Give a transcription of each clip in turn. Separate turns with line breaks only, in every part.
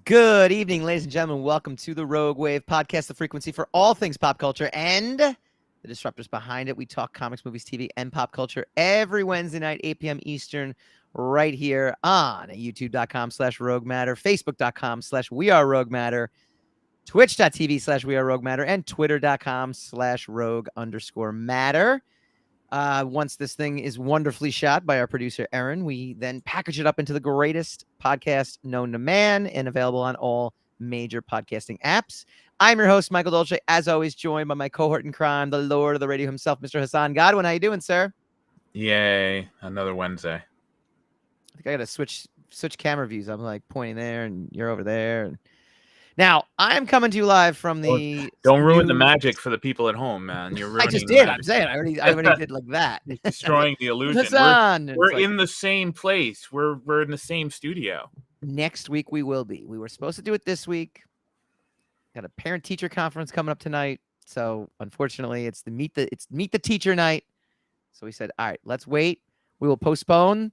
Good evening, ladies and gentlemen. Welcome to the Rogue Wave podcast, the frequency for all things pop culture and the disruptors behind it. We talk comics, movies, TV, and pop culture every Wednesday night, 8 p.m. Eastern, right here on youtube.com/Rogue Matter, facebook.com/We Are Rogue Matter, twitch.tv/We Are Rogue Matter, and twitter.com/Rogue_Matter. Once this thing is wonderfully shot by our producer, Aaron, we then package it up into the greatest podcast known to man and available on all major podcasting apps. I'm your host, Michael Dolce, as always, joined by my cohort in crime, the Lord of the Radio himself, Mr. Hassan Godwin. How you doing, sir?
Yay, another Wednesday.
I think I got to switch camera views. I'm like pointing there and you're over there. And now, I'm coming to you live from the...
Don't ruin the magic for the people at home, man. You're ruining
I just did. I'm saying I already did like that.
You're destroying the illusion.
Hassan,
we're in the same place. We're in the same studio.
Next week we will be. We were supposed to do it this week. Got a parent-teacher conference coming up tonight. So unfortunately, it's meet the teacher night. So we said, all right, let's wait. We will postpone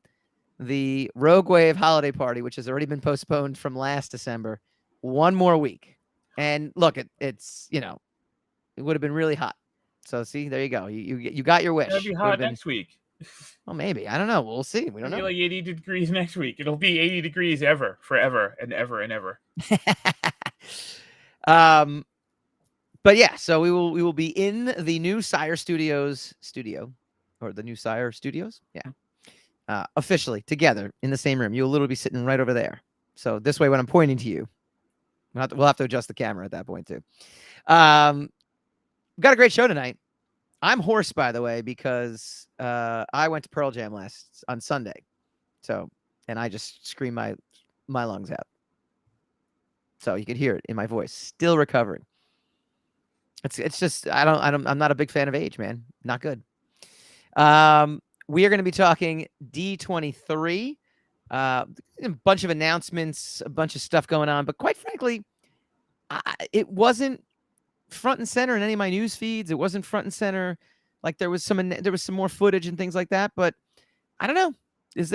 the Rogue Wave holiday party, which has already been postponed from last December, one more week. And look, it's it would have been really hot. So see, there you go. You got your wish.
It'll be hot next week.
Well, maybe. I don't know. We'll see. We don't know.
It'll be like 80 degrees next week. It'll be 80 degrees forever and ever.
But yeah, so we will be in the new Sire Studios studio, or the new Sire Studios. Yeah. Officially together in the same room. You'll literally be sitting right over there. So this way, when I'm pointing to you, we'll have to adjust the camera at that point too. We've got a great show tonight. I'm hoarse, by the way, because I went to Pearl Jam on Sunday. So, and I just screamed my lungs out. So you could hear it in my voice. Still recovering. It's just I'm not a big fan of age, man. Not good. We are going to be talking D23. A bunch of announcements, a bunch of stuff going on, but quite frankly, it wasn't front and center in any of my news feeds. It wasn't front and center. Like there was some more footage and things like that, but I don't know. Does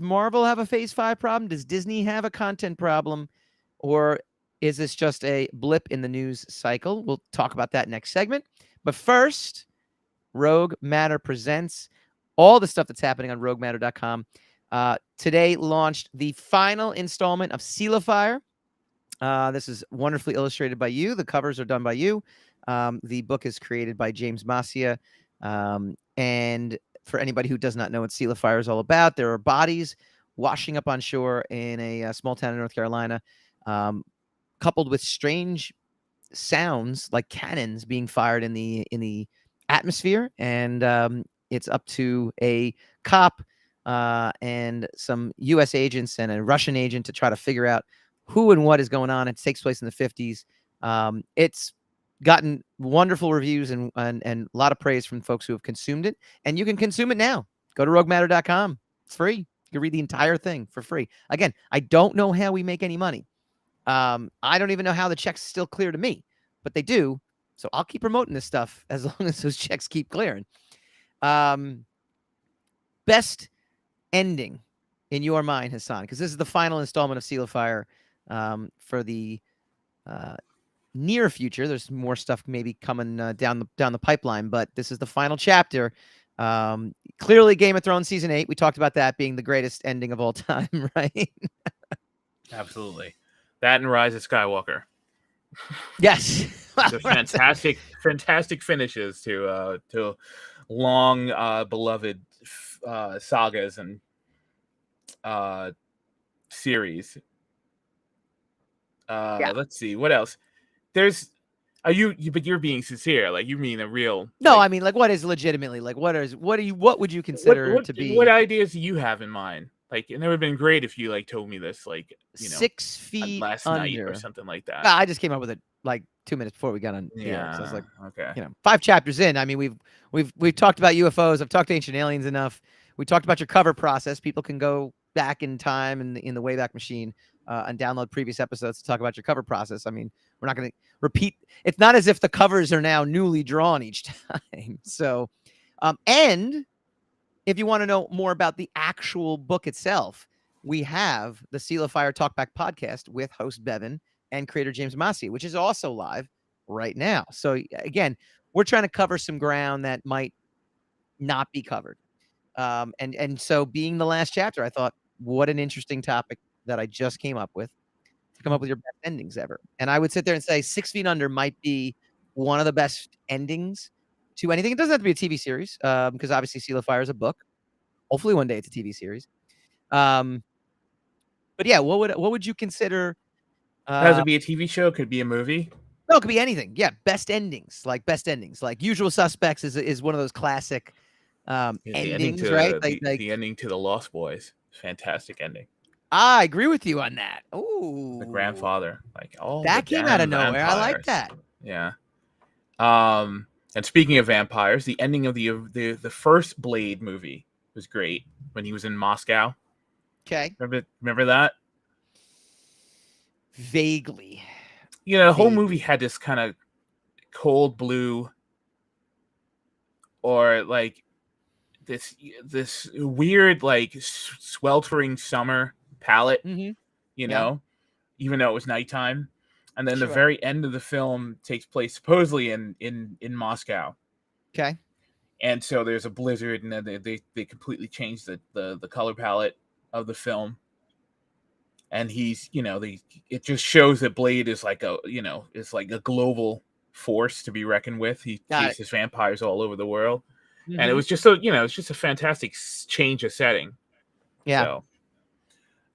Marvel have a Phase 5 problem? Does Disney have a content problem? Or is this just a blip in the news cycle? We'll talk about that next segment. But first, Rogue Matter presents all the stuff that's happening on roguematter.com. Today launched the final installment of Seila Fire. This is wonderfully illustrated by you. The covers are done by you. The book is created by James Masia. And for anybody who does not know what Seila Fire is all about, there are bodies washing up on shore in a small town in North Carolina, coupled with strange sounds like cannons being fired in the atmosphere. And it's up to a cop and some U.S. agents and a Russian agent to try to figure out who and what is going on. It takes place in the 50s. It's gotten wonderful reviews and a lot of praise from folks who have consumed it. And you can consume it now. Go to roguematter.com. It's free. You can read the entire thing for free. Again, I don't know how we make any money. I don't even know how the checks still clear to me, but they do. So I'll keep promoting this stuff as long as those checks keep clearing. Best ending in your mind, Hassan, because this is the final installment of Seila Fire for the near future. There's more stuff maybe coming down the pipeline, but this is the final chapter. Clearly, Game of Thrones season 8. We talked about that being the greatest ending of all time, right?
Absolutely. That and Rise of Skywalker.
Yes.
The fantastic finishes to long beloved sagas and series. Let's see what else. But you're being sincere, like you mean a real.
No, I mean, like, what is legitimately, like, what would you consider to be?
What ideas do you have in mind? Like, and it would have been great if you told me this,
6 feet
last
under.
night or something like that.
I just came up with it like 2 minutes before we got on.
Yeah,
so I was like,
okay.
5 chapters in. I mean, we've talked about UFOs. I've talked to Ancient Aliens enough. We talked about your cover process. People can go back in time in the Wayback Machine and download previous episodes to talk about your cover process. I mean, we're not going to repeat. It's not as if the covers are now newly drawn each time. So, and if you want to know more about the actual book itself, we have the Seila Fire Talkback podcast with host Bevan and creator James Massey, which is also live right now. So again, we're trying to cover some ground that might not be covered. And so being the last chapter, I thought, what an interesting topic that I just came up with to come up with your best endings ever. And I would sit there and say 6 Feet Under might be one of the best endings to anything. It doesn't have to be a TV series, because obviously Seal of Fire is a book. Hopefully one day it's a TV series. But yeah, what would you consider?
Has it be a TV show? Could be a movie.
No, it could be anything. Yeah, best endings. Like Usual Suspects is one of those classic endings, right?
The ending to The Lost Boys. Fantastic ending.
I agree with you on that. Ooh,
the grandfather, like
that came out of nowhere.
Vampires.
I like that.
Yeah. And speaking of vampires, the ending of the first Blade movie was great when he was in Moscow.
Okay.
Remember that?
Vaguely.
You know, the whole movie had this kind of cold blue, or like this weird, like sweltering summer palette.
Mm-hmm.
You know, even though it was nighttime. And then
Sure.
the very end of the film takes place supposedly in Moscow.
Okay.
And so there's a blizzard, and then they completely changed the color palette of the film. And he's, you know, it just shows that Blade is like it's like a global force to be reckoned with. He chases vampires all over the world. Mm-hmm. And it was just it's just a fantastic change of setting.
Yeah.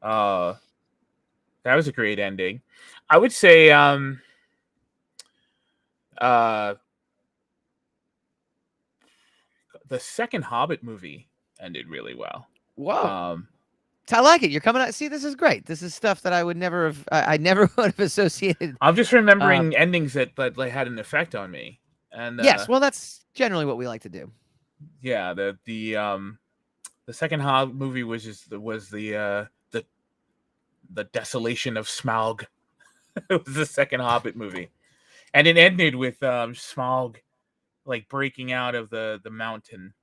So, that was a great ending. I would say the second Hobbit movie ended really well.
Whoa. I like it. You're coming out. See, this is great. This is stuff that I would never have. I never would have associated.
I'm just remembering endings that had an effect on me. And
yes, well, that's generally what we like to do.
Yeah, the second Hobbit movie was the desolation of Smaug. It was the second Hobbit movie, and it ended with Smaug like breaking out of the mountain,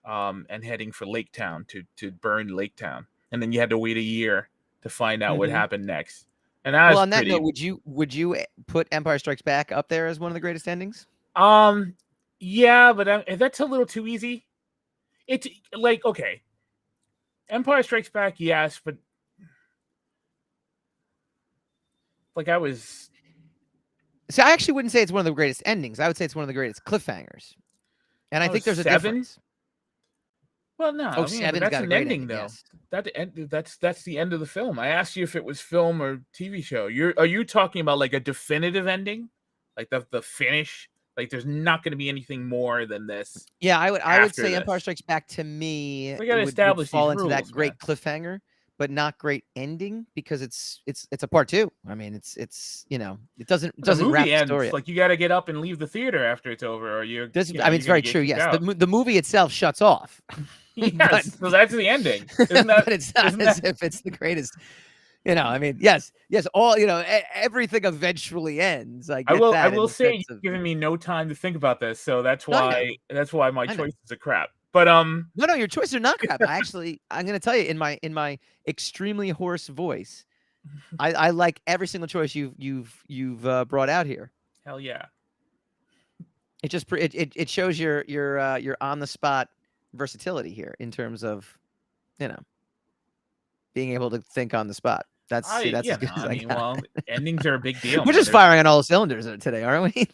and heading for Lake Town to burn Lake Town, and then you had to wait a year to find out what happened next. And that
on that note, would you put Empire Strikes Back up there as one of the greatest endings?
Yeah, but that's a little too easy. It's like, okay, Empire Strikes Back, yes, but like
So I actually wouldn't say it's one of the greatest endings. I would say it's one of the greatest cliffhangers. And I think there's a difference.
Well, no,
that's an ending though.
Yes. That's the end of the film. I asked you if it was film or TV show. Are you talking about like a definitive ending, like the finish? Like there's not going to be anything more than this.
Yeah, I would say Empire Strikes Back to me would fall into that great cliffhanger, but not great ending, because it's a part 2. I mean, it's it doesn't wrap the story.
Like you got to get up and leave the theater after it's over, or
it's very true. Yes, the movie itself shuts off.
Yes, so that's the ending. Isn't that?
But it's not as if it's the greatest. I mean, yes, all everything eventually ends. I
will say you've given me no time to think about this, so that's why my choices are crap. But
no, your choices are not crap. I'm going to tell you in my extremely hoarse voice, I like every single choice you've brought out here.
Hell yeah!
It just it shows your on the spot versatility here in terms of being able to think on the spot. That's as good as I got.
Well, endings are a big deal.
We're just firing on all cylinders today, aren't we?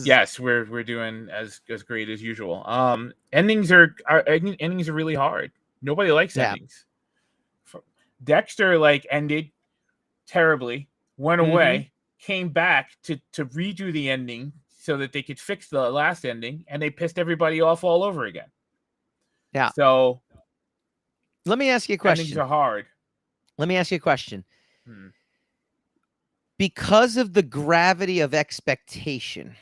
Yes, we're doing as great as usual. Endings are really hard. Nobody likes endings. Dexter ended terribly, went away, came back to redo the ending so that they could fix the last ending, and they pissed everybody off all over again.
Yeah.
So
let me ask you a question.
Endings are hard.
Let me ask you a question. Because of the gravity of expectation,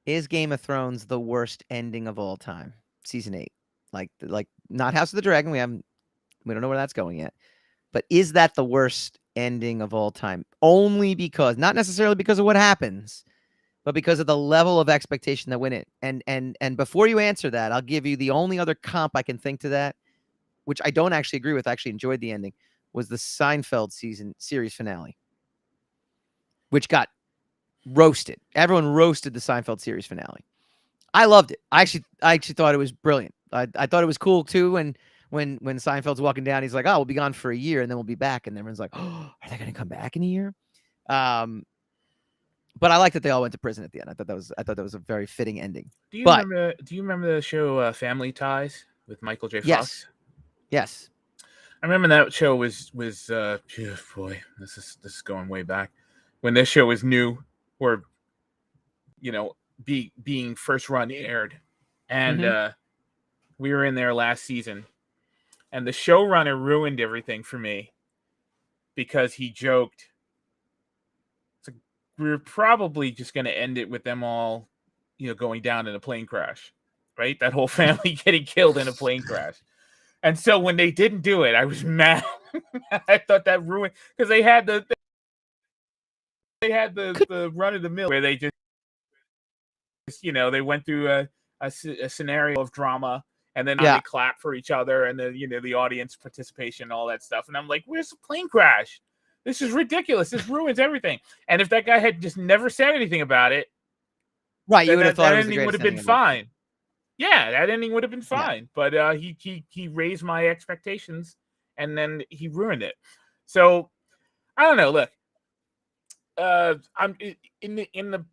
is Game of Thrones the worst ending of all time? Season 8. Like not House of the Dragon. We don't know where that's going yet. But is that the worst ending of all time? Only because, not necessarily because of what happens, but because of the level of expectation that went in. And before you answer that, I'll give you the only other comp I can think to that which I don't actually agree with, I actually enjoyed the ending, was the Seinfeld series finale, which got roasted. Everyone roasted the Seinfeld series finale. I loved it. I actually thought it was brilliant. I thought it was cool too. And when Seinfeld's walking down, he's like, "Oh, we'll be gone for a year, and then we'll be back." And everyone's like, "Oh, are they going to come back in a year?" But I like that they all went to prison at the end. I thought that was a very fitting ending.
Do you remember the show Family Ties with Michael J. Fox?
Yes.
I remember that show was boy, this is going way back when this show was new, or being first run aired, and we were in there last season, and the showrunner ruined everything for me because he joked, we're probably just going to end it with them all, going down in a plane crash, right? That whole family getting killed in a plane crash. And so when they didn't do it, I was mad. I thought that ruined, because they had the run of the mill where they just, they went through a scenario of drama, and then they clap for each other, and then the audience participation, all that stuff. And I'm like, where's the plane crash? This is ridiculous. This ruins everything. And if that guy had just never said anything about it,
right, you would have thought
that ending would have been fine. Yeah, that ending would have been fine. Yeah. But he raised my expectations, and then he ruined it. So I don't know. Look, I'm in the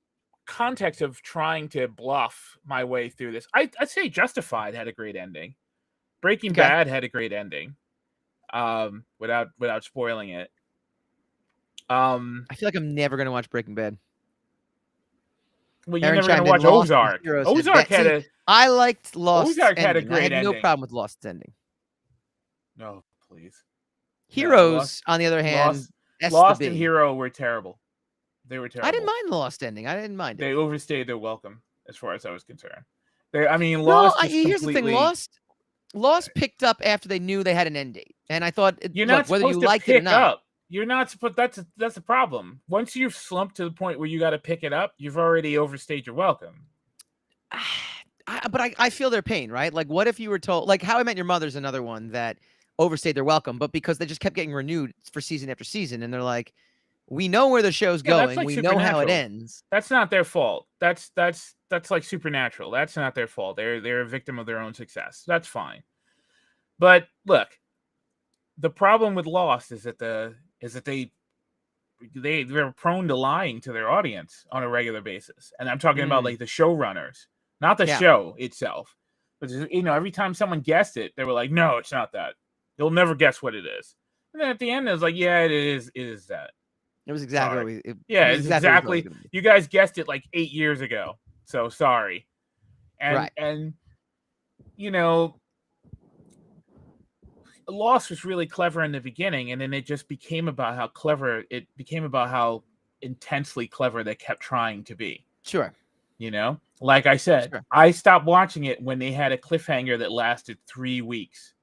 context of trying to bluff my way through this. I'd say Justified had a great ending. Breaking Bad had a great ending. Without spoiling it.
I feel like I'm never going to watch Breaking Bad.
Well, you're never going to watch Ozark. Ozark had a...
I liked Lost.
Ozark had a great ending.
I had no problem with Lost's ending.
No, please.
Heroes, on the other hand...
Lost and Hero were terrible. They were terrible.
I didn't mind the Lost ending. I didn't mind it.
They overstayed their welcome, as far as I was concerned. Lost...
here's the thing. Lost picked up after they knew they had an end date. And I thought, whether you liked it or not...
You're not supposed. That's the problem. Once you've slumped to the point where you got to pick it up, you've already overstayed your welcome.
But I feel their pain, right? Like, what if you were told, like, How I Met Your Mother's another one that overstayed their welcome, but because they just kept getting renewed for season after season, and they're like, we know where the show's going, like we know how it ends.
That's not their fault. That's like Supernatural. That's not their fault. They're a victim of their own success. That's fine. But look, the problem with Lost is that they're prone to lying to their audience on a regular basis. And I'm talking about like the showrunners, not the show itself. But every time someone guessed it, they were like, no, it's not that. You'll never guess what it is. And then at the end, it was like, yeah, it is that.
It was exactly
it's exactly you guys guessed it like 8 years ago. So sorry. And Lost was really clever in the beginning, and then it just became about how intensely clever they kept trying to be.
Sure.
Like I said, I stopped watching it when they had a cliffhanger that lasted 3 weeks.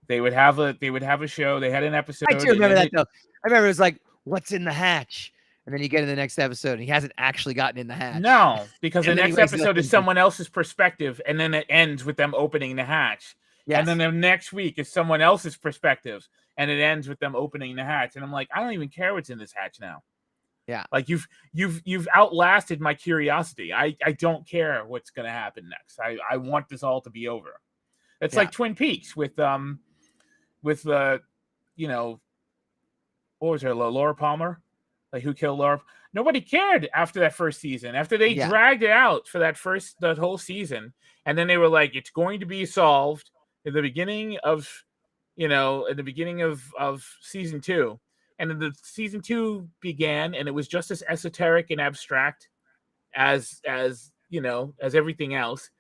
They would have a show. They had an episode.
I do remember that though. I remember it was like, what's in the hatch? And then you get in the next episode, and he hasn't actually gotten in the hatch.
No, because the next episode is someone else's perspective, and then it ends with them opening the hatch. Yes. And then the next week is someone else's perspective, and it ends with them opening the hatch. And I'm like, I don't even care what's in this hatch now.
Yeah.
Like you've outlasted my curiosity. I don't care what's going to happen next. I want this all to be over. It's like Twin Peaks with what was her, Laura Palmer? Like, who killed Laura? Nobody cared after that first season. After they dragged it out for that whole season, and then they were like, it's going to be solved at the beginning of season 2. And then the season 2 began, and it was just as esoteric and abstract as everything else.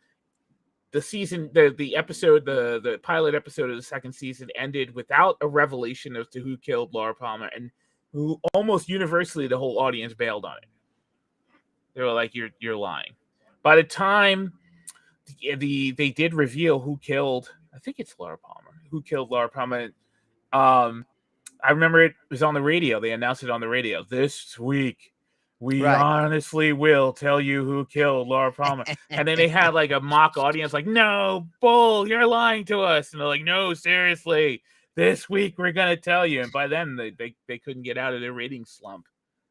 The episode, the pilot episode of the second season ended without a revelation as to who killed Laura Palmer, and who almost universally the whole audience bailed on it. They were like, "You're lying." By the time they did reveal who killed, I think it's Laura Palmer. Who killed Laura Palmer? I remember it was on the radio. They announced it on the radio this week. We
Right.
honestly will tell you who killed Laura Palmer. And then they had like a mock audience, like, no, bull, you're lying to us. And they're like, no, seriously, this week we're gonna tell you. And by then they couldn't get out of their rating slump.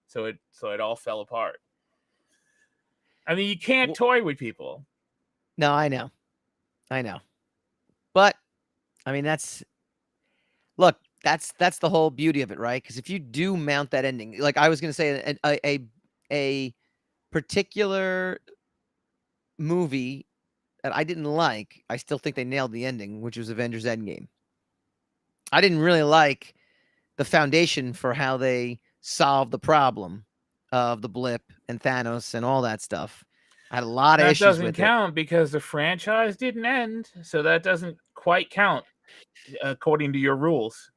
So it all fell apart. I mean, you can't toy with people.
No, I know. But I mean, that's the whole beauty of it, right? Because if you do mount that ending, like I was going to say, a particular movie that I didn't like, I still think they nailed the ending, which was Avengers Endgame. I didn't really like the foundation for how they solved the problem of the blip and Thanos and all that stuff. I had a lot of
That
issues
doesn't
with
count because the franchise didn't end, so that doesn't quite count according to your rules.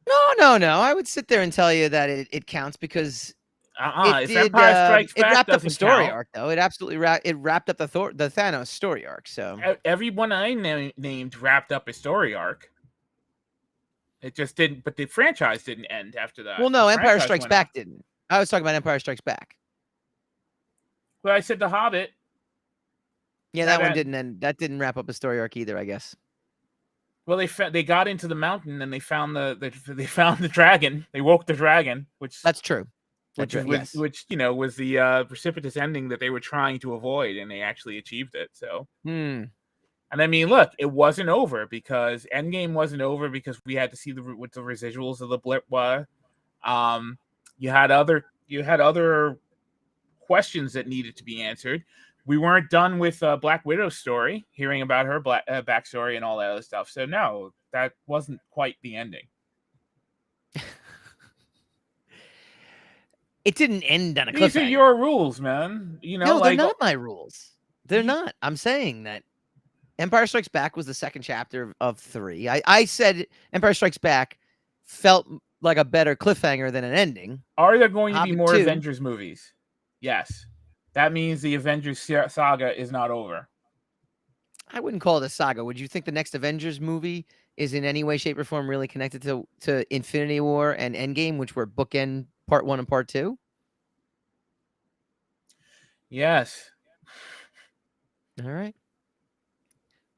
No. I would sit there and tell you that it counts because it
If
did.
Empire Strikes
It
Back
wrapped up the
doesn't
story
count.
arc, though. It absolutely wrapped up the Thanos story arc. So
everyone I named wrapped up a story arc. It just didn't, but the franchise didn't end after that.
well, no,
The
Empire
franchise
Strikes
went
Back
on.
didn't. I was talking about Empire Strikes Back.
Well, I said The Hobbit.
Yeah, that one didn't end. That didn't wrap up a story arc either, I guess.
Well, they got into the mountain and they found the dragon. They woke the dragon, which
That's true.
Which
Yes.
was the precipitous ending that they were trying to avoid, and they actually achieved it. So, and I mean, look, it wasn't over because Endgame wasn't over because we had to see what the residuals of the blip were. You had other questions that needed to be answered. We weren't done with Black Widow's story, hearing about her backstory and all that other stuff. So no, that wasn't quite the ending.
It didn't end on a cliffhanger.
These are your rules, man.
No, they're not my rules. They're not. I'm saying that Empire Strikes Back was the second chapter of 3. I said Empire Strikes Back felt like a better cliffhanger than an ending.
Are there going to be
Hobbit
more
2.
Avengers movies? Yes. That means the Avengers saga is not over.
I wouldn't call it a saga. Would you think the next Avengers movie is in any way, shape, or form really connected to Infinity War and Endgame, which were bookend part 1 and part 2?
Yes.
All right.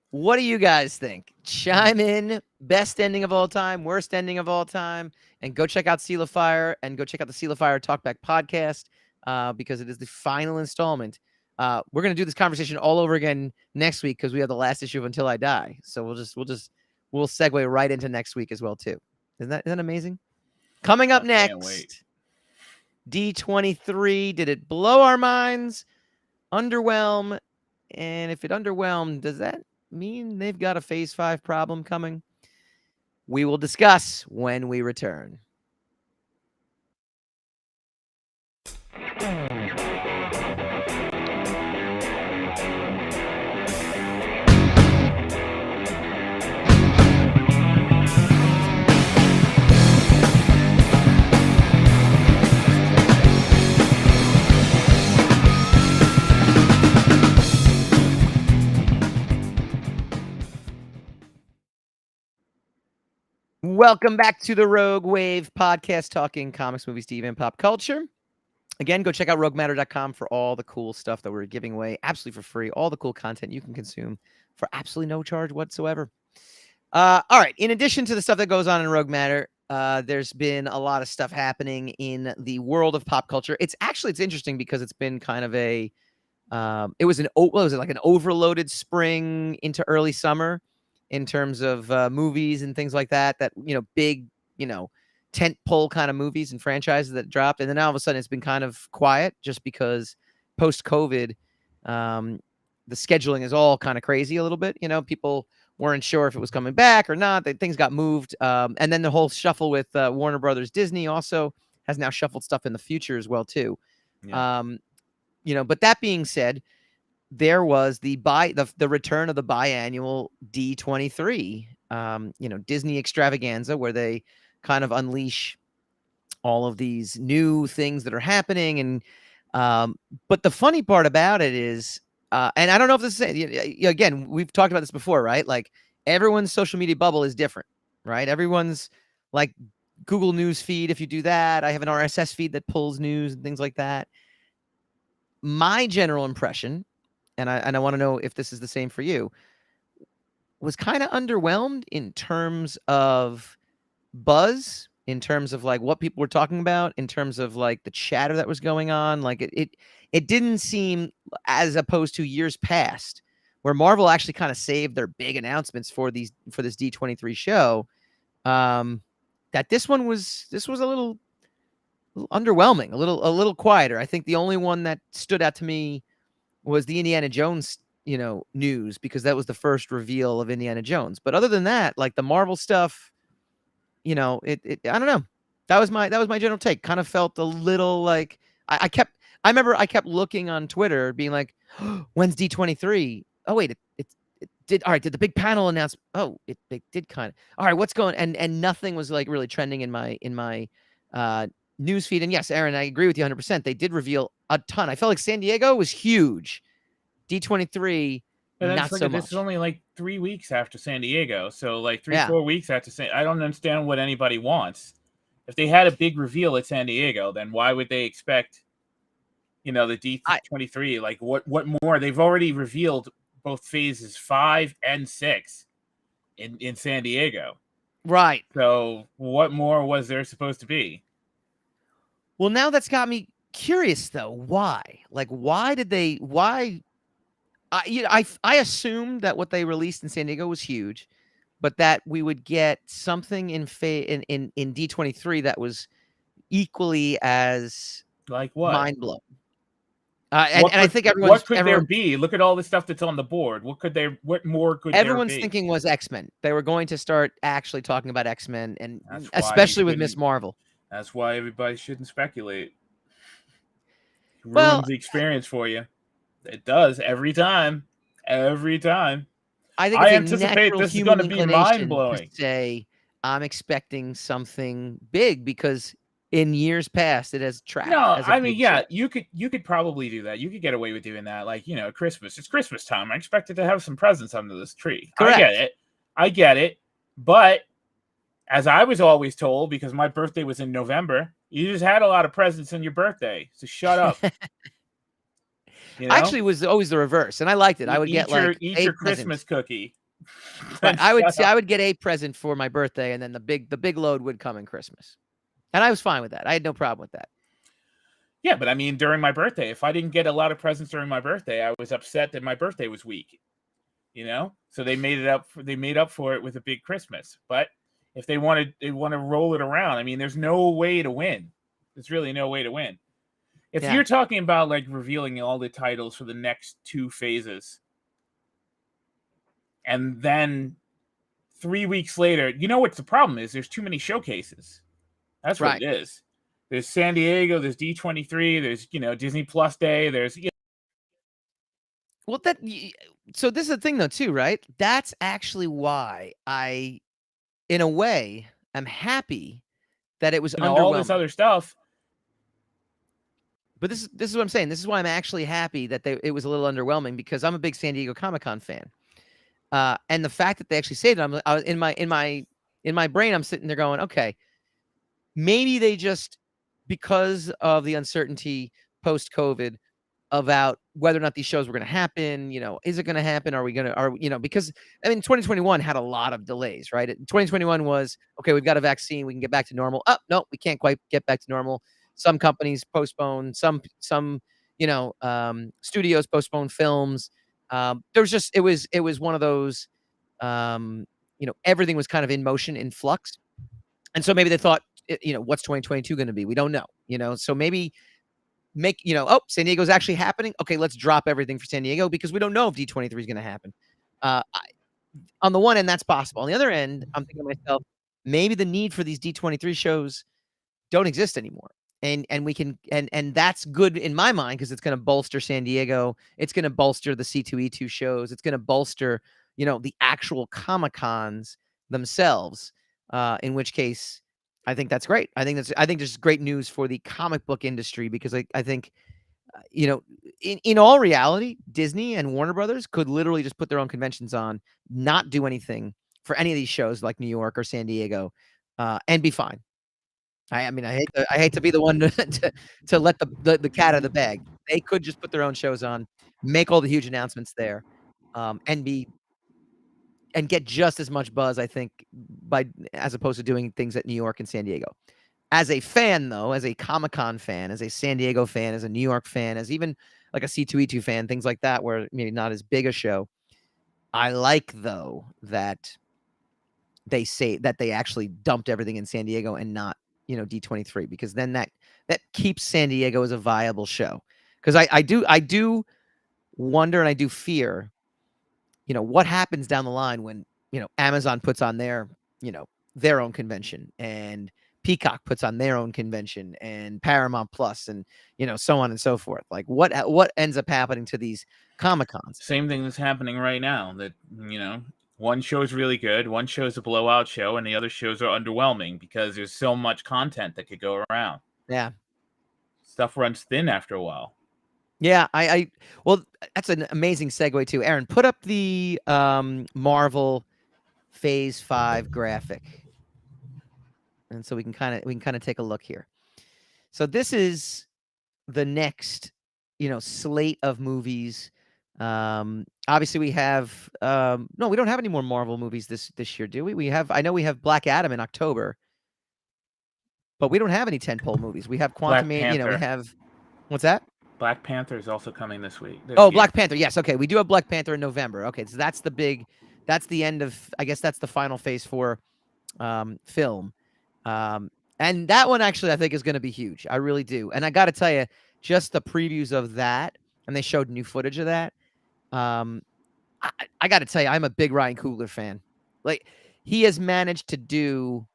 What do you guys think? Chime in. Best ending of all time, worst ending of all time, and go check out Seila Fire and go check out the Seila Fire Talkback podcast because it is the final installment. We're gonna do this conversation all over again next week because we have the last issue of Until I Die. So we'll segue right into next week as well too. Isn't that amazing? Coming up next, D23. Did it blow our minds? Underwhelm. And if it underwhelmed, does that mean they've got a phase 5 problem coming? We will discuss when we return. Welcome back to the Rogue Wave podcast, talking comics, movies, TV, and pop culture. Again, go check out roguematter.com for all the cool stuff that we're giving away absolutely for free, all the cool content you can consume for absolutely no charge whatsoever. All right. In addition to the stuff that goes on in Rogue Matter, there's been a lot of stuff happening in the world of pop culture. It's interesting because it's been kind of it was like an overloaded spring into early summer in terms of movies and things like that, big, tent pole kind of movies and franchises that dropped. And then all of a sudden it's been kind of quiet just because post-COVID, the scheduling is all kind of crazy a little bit. People weren't sure if it was coming back or not. Things got moved. And then the whole shuffle with Warner Brothers Disney also has now shuffled stuff in the future as well, too. Yeah. But that being said, there was the return of the biannual D23, Disney extravaganza, where they kind of unleash all of these new things that are happening. And but the funny part about it is, and I don't know if this is, again, we've talked about this before, right? Like everyone's social media bubble is different, right? Everyone's like Google News feed. If you do that, I have an RSS feed that pulls news and things like that. my general impression, and I want to know if this is the same for you, was kind of underwhelmed in terms of buzz, in terms of like what people were talking about, in terms of like the chatter that was going on. Like it didn't seem, as opposed to years past, where Marvel actually kind of saved their big announcements for this D23 show. That this was a little underwhelming, a little quieter. I think the only one that stood out to me was the Indiana Jones, news, because that was the first reveal of Indiana Jones. But other than that, like the Marvel stuff, I don't know. That was my general take. Kind of felt a little like I remember I kept looking on Twitter being like, oh, when's D23? Oh wait, it did. All right, did the big panel announce? Oh, it did kind of. All right, what's going? And nothing was like really trending in my news feed. And yes, Aaron, I agree with you 100%. They did reveal a ton. I felt like San Diego was huge. D23, not so much.
This is only like 3 weeks after San Diego, so like 4 weeks after I don't understand what anybody wants. If they had a big reveal at San Diego, then why would they expect, the D23? Like what more? They've already revealed both phases 5 and 6 in San Diego.
Right.
So what more was there supposed to be?
Well, now that's got me curious though. Why? Like, why did they? Why? I assumed that what they released in San Diego was huge, but that we would get something in D23 that was equally as
like what
mind blowing. And I think
what could there be? Look at all the stuff that's on the board. What more could
everyone's
there be?
thinking was X-Men. They were going to start actually talking about X-Men, and especially with Miss Marvel.
That's why everybody shouldn't speculate. It ruins the experience for you. It does every time. Every time.
I think I anticipate this is going to be mind-blowing. Say, I'm expecting something big because in years past it has tracked.
No, I mean, yeah, you could probably do that. You could get away with doing that. Like, Christmas. It's Christmas time. I expected to have some presents under this tree. Correct. I get it. But as I was always told, because my birthday was in November, you just had a lot of presents on your birthday. So shut up.
Actually, it was always the reverse, and I liked it. I would get
eat your Christmas cookie.
But I would get a present for my birthday, and then the big load would come in Christmas, and I was fine with that. I had no problem with that.
Yeah, but I mean, during my birthday, if I didn't get a lot of presents during my birthday, I was upset that my birthday was weak. So they made up for it with a big Christmas. But if they want to roll it around, I mean, there's no way to win. There's really no way to win. If you're talking about like revealing all the titles for the next 2 phases, and then 3 weeks later, what the problem is? There's too many showcases. That's what it is. There's San Diego, there's D23, there's Disney Plus Day, there's
Well, so this is the thing though too, right? That's actually why I, in a way, am happy that it was underwhelming.
All this other stuff.
But this is what I'm saying. This is why I'm actually happy that it was a little underwhelming, because I'm a big San Diego Comic-Con fan, and the fact that they actually saved it, I was in my brain, I'm sitting there going, okay, maybe they just, because of the uncertainty post-COVID about whether or not these shows were going to happen, is it going to happen? Because I mean, 2021 had a lot of delays, right? 2021 was, okay, we've got a vaccine, we can get back to normal. Oh, no, we can't quite get back to normal. Some companies postpone, some studios postpone films. It was one of those, everything was kind of in motion, in flux. And so maybe they thought, what's 2022 going to be? We don't know, so maybe San Diego's actually happening. Okay, let's drop everything for San Diego because we don't know if D23 is going to happen. On the one end, that's possible. On the other end, I'm thinking to myself, maybe the need for these D23 shows don't exist anymore. And we can, and that's good in my mind, because it's going to bolster San Diego. It's going to bolster the C2E2 shows. It's going to bolster, the actual Comic-Cons themselves. In which case, I think that's great. I think this great news for the comic book industry, because I think, in all reality, Disney and Warner Brothers could literally just put their own conventions on, not do anything for any of these shows like New York or San Diego, and be fine. I mean, I hate to be the one to let the cat out of the bag. They could just put their own shows on, make all the huge announcements there, and get just as much buzz, I think, as opposed to doing things at New York and San Diego. As a fan, though, as a Comic-Con fan, as a San Diego fan, as a New York fan, as even like a C2E2 fan, things like that, where maybe not as big a show, I like, though, that they say that they actually dumped everything in San Diego and not, D23, because then that keeps San Diego as a viable show. Because I do wonder, and I do fear, what happens down the line when, Amazon puts on their own convention, and Peacock puts on their own convention, and Paramount Plus, and so on and so forth. Like, what ends up happening to these Comic-Cons?
Same thing that's happening right now. That one show's really good, one show's a blowout show, and the other shows are underwhelming because there's so much content that could go around.
Yeah.
Stuff runs thin after a while.
Yeah, well, that's an amazing segue too. Aaron, put up the Marvel Phase 5 graphic. And so we can kind of take a look here. So this is the next, slate of movies. Obviously we have no, we don't have any more Marvel movies this year, do we? I know we have Black Adam in October, but we don't have any tentpole movies. We have Quantumania, we have, what's that?
Black Panther is also coming this week.
Black Panther. Yes. Okay. We do have Black Panther in November. Okay. So that's the end of, I guess that's the final Phase 4 film. And that one actually I think is going to be huge. I really do. And I got to tell you, just the previews of that, and they showed new footage of that. I got to tell you, I'm a big Ryan Coogler fan. Like, he has managed to do,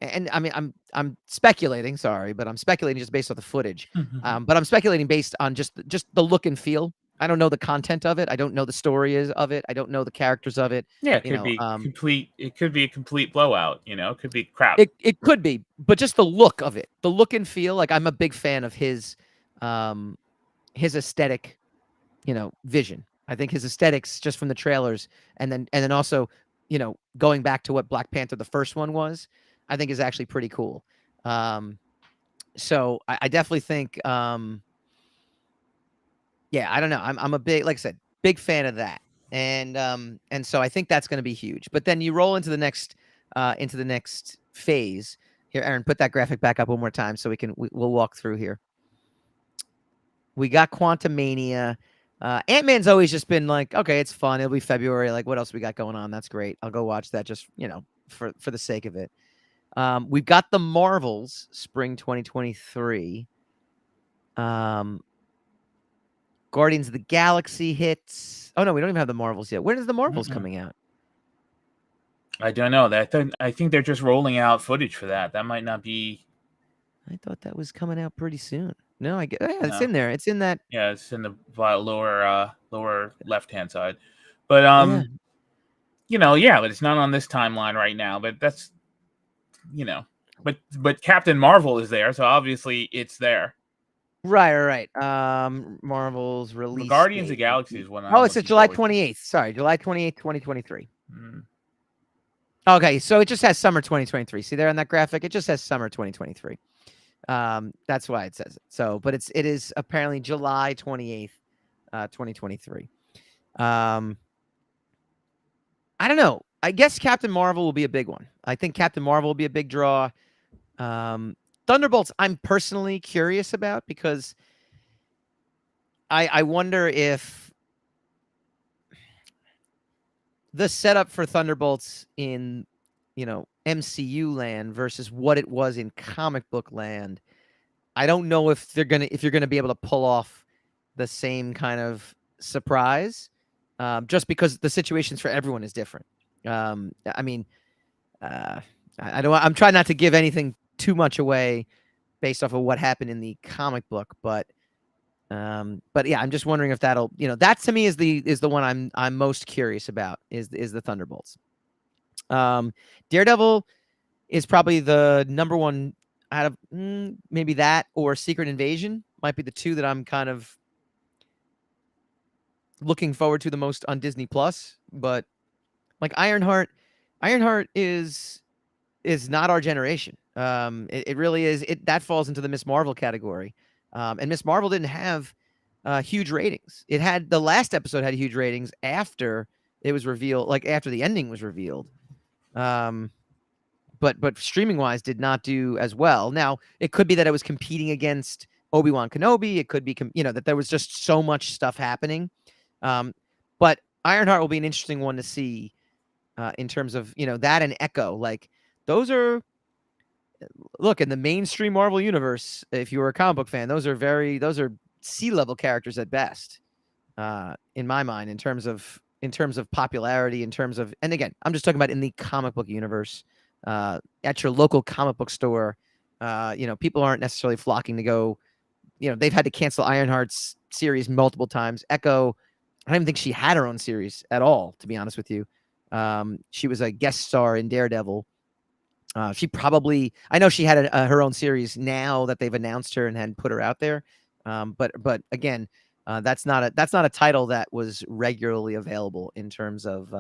and I mean, I'm speculating, sorry, but I'm speculating just based on the footage. But I'm speculating based on just the look and feel. I don't know the content of it. I don't know the story of it. I don't know the characters of it.
Yeah, it could be complete. It could be a complete blowout. It could be crap.
It could be, but just the look of it, the look and feel. Like, I'm a big fan of his aesthetic, vision. I think his aesthetics, just from the trailers, and then also, going back to what Black Panther, the first one, was, I think is actually pretty cool. So I definitely think, yeah, I don't know. I'm a big, like I said, big fan of that. And so I think that's going to be huge. But then you roll into the next phase. Here, Aaron, put that graphic back up one more time so we'll walk through here. We got Quantumania. Ant-Man's always just been like, okay, it's fun. It'll be February. Like, what else we got going on? That's great. I'll go watch that just, for the sake of it. We've got the Marvels, spring 2023. Guardians of the Galaxy hits. Oh no, we don't even have the Marvels yet. When is the Marvels coming out?
I don't know. I think they're just rolling out footage for that. That might not be.
I thought that was coming out pretty soon. No, it's in there. It's in that.
Yeah, it's in the lower left-hand side. But but it's not on this timeline right now. But that's, but Captain Marvel is there, so obviously it's there.
Right. Marvel's release.
Guardians of the Galaxy is one.
Oh, it's July 28th. Sorry, July 28th, 2023. Okay, so it just has summer 2023. See there on that graphic? It just has summer 2023. That's why it says it. So, but it is apparently July 28th, 2023. I don't know. I guess Captain Marvel will be a big one. I think Captain Marvel will be a big draw. Thunderbolts, I'm personally curious about, because I wonder if the setup for Thunderbolts in, MCU land versus what it was in comic book land. I don't know if you're gonna be able to pull off the same kind of surprise, just because the situations for everyone is different. I mean, I'm trying not to give anything too much away based off of what happened in the comic book, but yeah, I'm just wondering if that'll, that to me is the one I'm most curious about, is the Thunderbolts. Daredevil is probably the number one out of maybe that or Secret Invasion might be the two that I'm kind of looking forward to the most on Disney Plus. But like Ironheart is, is not our generation. It really is. That falls into the Miss Marvel category. And Miss Marvel didn't have huge ratings. It had the last episode had huge ratings after it was revealed, like after the ending was revealed. But streaming wise did not do as well. Now it could be that it was competing against Obi-Wan Kenobi. It could be that there was just so much stuff happening. But Ironheart will be an interesting one to see in terms of that and Echo. Like those are look in the mainstream Marvel universe. If you were a comic book fan, those are C-level characters at best. In my mind, in terms of popularity, in terms of, and again, I'm just talking about in the comic book universe. At your local comic book store, people aren't necessarily flocking to go. They've had to cancel Ironheart's series multiple times. Echo, I don't even think she had her own series at all, to be honest with you. She was a guest star in Daredevil. She probably, I know she had her own series now that they've announced her and had put her out there. But again, that's not a title that was regularly available in terms of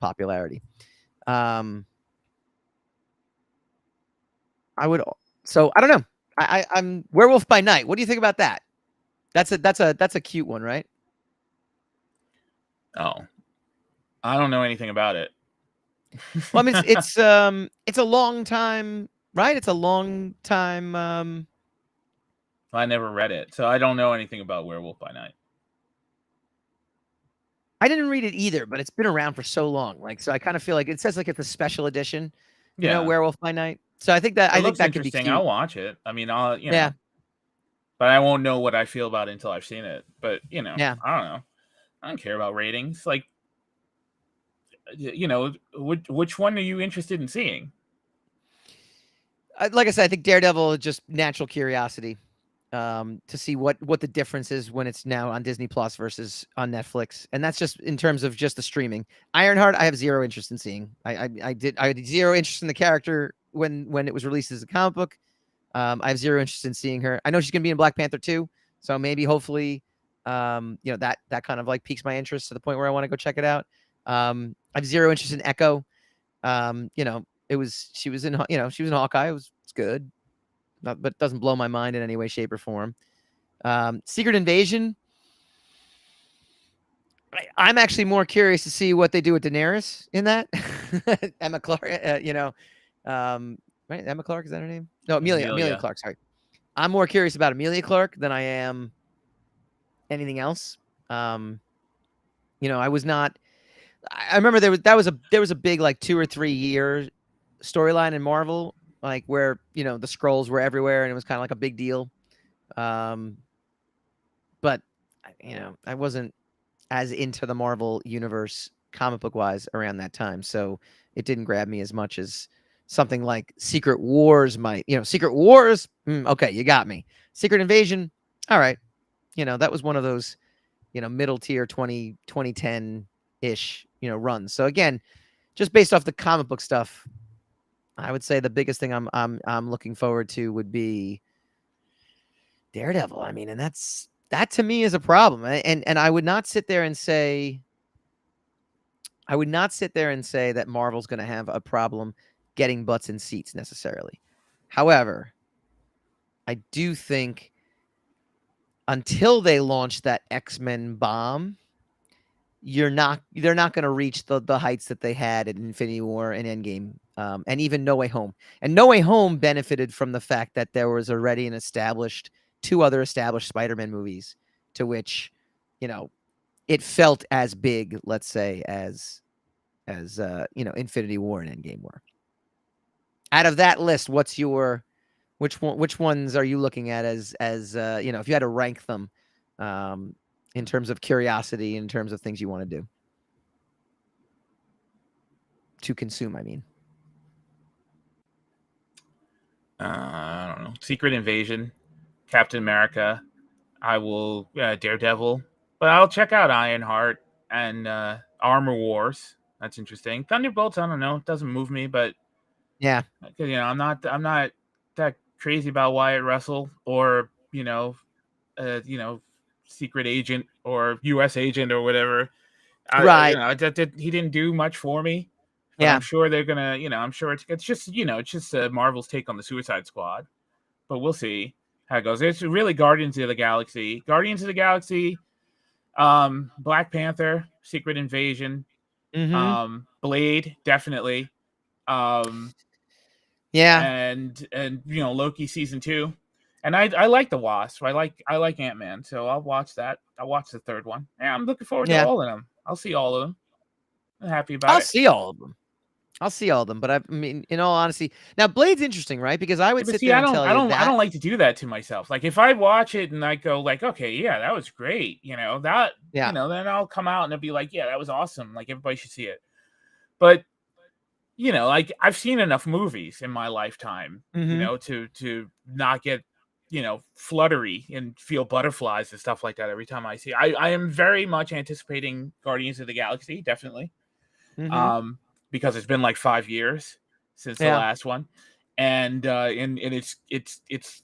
popularity. I don't know. I'm Werewolf by Night. What do you think about that? That's a cute one, right?
Oh, I don't know anything about it.
Well, I mean, it's a long time, right? It's a long time.
I never read it, so I don't know anything about Werewolf by Night.
I didn't read it either, but it's been around for so long. Like, so I kind of feel like it says like it's a special edition, Werewolf by Night. So I think that
it looks
that could be
interesting.
cute.
I'll watch it. I mean, I'll but I won't know what I feel about it until I've seen it. But I don't know. I don't care about ratings. Like, which one are you interested in seeing?
Like I said, I think Daredevil is just natural curiosity to see what the difference is when it's now on Disney Plus versus on Netflix, and that's just in terms of just the streaming. Ironheart, I have zero interest in seeing. I had zero interest in the character when it was released as a comic book. I have zero interest in seeing her. I know she's gonna be in Black Panther 2, so maybe hopefully, that kind of like piques my interest to the point where I want to go check it out. I have zero interest in Echo. She was in Hawkeye. It's good. But it doesn't blow my mind in any way, shape, or form. Secret Invasion. I'm actually more curious to see what they do with Daenerys in that. Emma Clark, right? Emma Clark, is that her name? No, Amelia Clark. Sorry, I'm more curious about Amelia Clark than I am anything else. I was not. I remember there was a big like 2 or 3 year storyline in Marvel, like where the scrolls were everywhere and it was kind of like a big deal. But I wasn't as into the Marvel universe comic book wise around that time, so it didn't grab me as much as something like Secret Wars might. Secret Wars. Okay, you got me. Secret Invasion. All right. That was one of those middle tier 2010 ish runs. So again, just based off the comic book stuff, I would say the biggest thing I'm looking forward to would be Daredevil. I mean, and that to me is a problem. And I would not sit there and say that Marvel's going to have a problem getting butts in seats necessarily. However, I do think until they launch that X-Men bomb, they're not going to reach the heights that they had in Infinity War and Endgame, and even No Way Home. And No Way Home benefited from the fact that there was already two other established Spider-Man movies to which, it felt as big, let's say, as Infinity War and Endgame were. Out of that list, which ones are you looking at as if you had to rank them, in terms of curiosity, in terms of things you want to do to consume? I mean,
I don't know. Secret Invasion, Captain America. I will Daredevil, but I'll check out Ironheart and Armor Wars. That's interesting. Thunderbolts, I don't know. It doesn't move me, but
yeah,
I'm not that crazy about Wyatt Russell or Secret Agent or U.S. Agent or whatever.
right.
He didn't do much for me. But
Yeah.
I'm sure they're gonna, I'm sure it's just, it's just Marvel's take on the Suicide Squad. But we'll see how it goes. It's really Guardians of the Galaxy, Black Panther, Secret Invasion,
Mm-hmm.
Blade, definitely,
Yeah.
and Loki season 2. And I like the Wasp. I like Ant-Man, so I'll watch that. I'll watch the third one. Yeah, I'm looking forward to
Yeah.
all of them. I'll see all of them. I'm happy about
I'll
it.
see all of them. But I mean, in all honesty, now Blade's interesting, right? Because I
Yeah,
would
but
sit
see,
there
I
and
don't,
tell
I
you
don't, I
that.
don't like to do that to myself. Like if I watch it and I go like, okay, yeah, that was great,
Yeah.
then I'll come out and I'll be like, yeah, that was awesome. Like everybody should see it. But like I've seen enough movies in my lifetime,
Mm-hmm.
to not get, fluttery and feel butterflies and stuff like that every time I see. I am very much anticipating Guardians of the Galaxy, definitely.
Mm-hmm.
Because it's been like 5 years since the
Yeah.
last one, and it's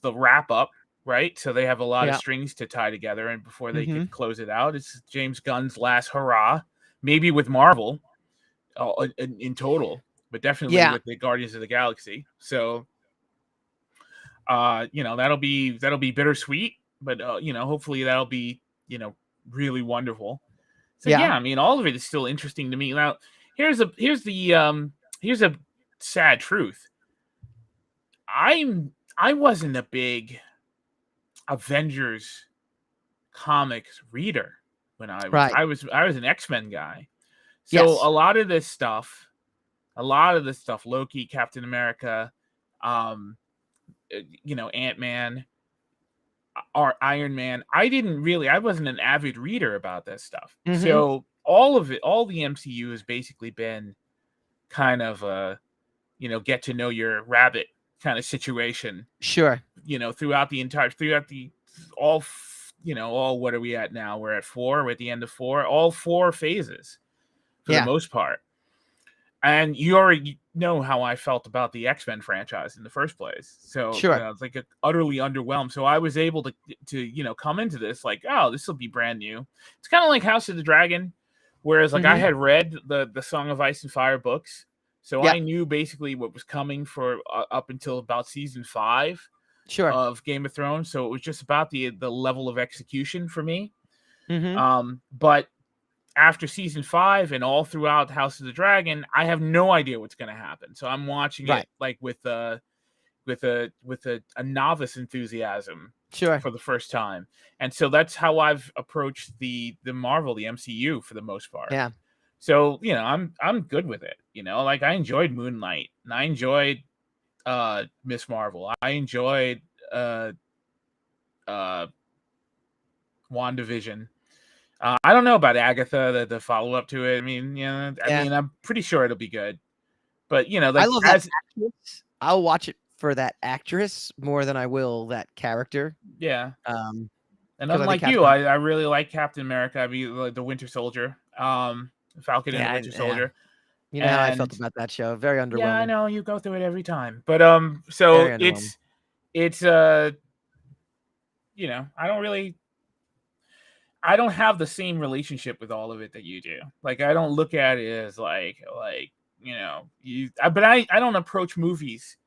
the wrap up, right? So they have a lot of
Yeah.
strings to tie together, and before they
Mm-hmm.
could close it out, it's James Gunn's last hurrah, maybe with Marvel, in total, but definitely
Yeah.
with the Guardians of the Galaxy. So, that'll be bittersweet, but hopefully that'll be really wonderful. So
Yeah.
yeah, I mean, all of it is still interesting to me. Now, here's a sad truth. I wasn't a big Avengers comics reader when
Right.
I was an X-Men guy. So
Yes.
a lot of this stuff, Loki, Captain America, um, Ant-Man, or Iron Man, I wasn't an avid reader about this stuff.
Mm-hmm.
So all of it, all the MCU has basically been kind of a, get to know your rabbit kind of situation,
Sure.
throughout the all, what are we at now? We're at 4, we're at the end of 4, all 4 phases for the
Yeah.
most part. And you already know how I felt about the X-Men franchise in the first place. So,
Sure.
it's like utterly underwhelmed. So I was able to come into this like, oh, this will be brand new. It's kind of like House of the Dragon, whereas like I
Mm-hmm.
had read the Song of Ice and Fire books, so
Yeah.
I knew basically what was coming for up until about season 5
Sure.
of Game of Thrones. So it was just about the level of execution for me.
Mm-hmm.
But after season 5 and all throughout House of the Dragon, I have no idea what's going to happen. So I'm watching
Right.
it like with a novice enthusiasm
Sure.
for the first time. And so that's how I've approached the Marvel, the MCU for the most part.
Yeah.
So, I'm good with it. Like I enjoyed Moon Knight and I enjoyed Miss Marvel. I enjoyed WandaVision. I don't know about Agatha, the follow up to it. I mean,
Yeah.
I'm pretty sure it'll be good. But
I
like
love that actress. I'll watch it for that actress more than I will that character.
yeah.
Um,
And
because I think
unlike you,
Captain.
I really like Captain America. I mean, like the Winter Soldier, Falcon and the Winter Soldier.
You know how I felt
And
about that show. Very
yeah, I
underwhelming.
know you go through it every time. But so
Very underwhelming.
it's I don't have the same relationship with all of it that you do. Like I don't look at it as like but I don't approach movies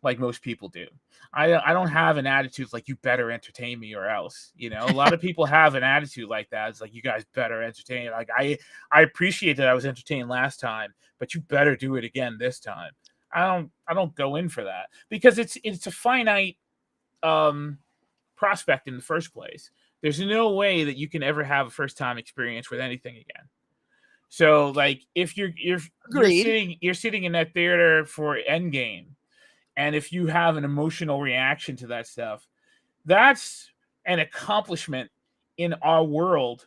like most people do. I don't have an attitude like you better entertain me or else. A lot of people have an attitude like that. It's like you guys better entertain. Like I appreciate that I was entertained last time, but you better do it again this time. I don't go in for that because it's a finite prospect in the first place. There's no way that you can ever have a first time experience with anything again. So like if you're
Agreed.
sitting in that theater for Endgame, and if you have an emotional reaction to that stuff, that's an accomplishment in our world